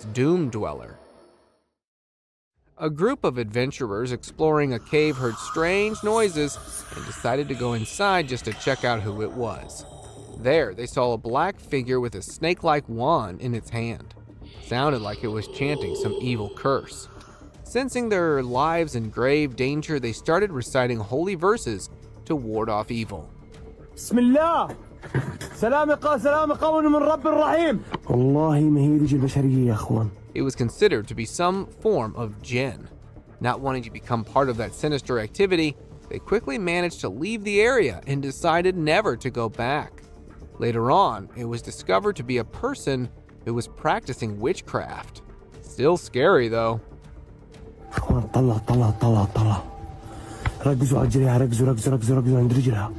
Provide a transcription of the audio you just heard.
doom dweller. A group of adventurers exploring a cave heard strange noises and decided to go inside just to check out who it was. There, they saw a black figure with a snake-like wand in its hand. Sounded like it was chanting some evil curse. Sensing their lives in grave danger, they started reciting holy verses to ward off evil. Bismillah. سلام قوم من رب الرحيم. والله ما هي رجل البشرية يا أخوان. It was considered to be some form of jinn. Not wanting to become part of that sinister activity, they quickly managed to leave the area and decided never to go back. Later on, it was discovered to be a person who was practicing witchcraft. Still scary though. أخوان طلع ركزوا على الجريحة ركزوا عند رجلها.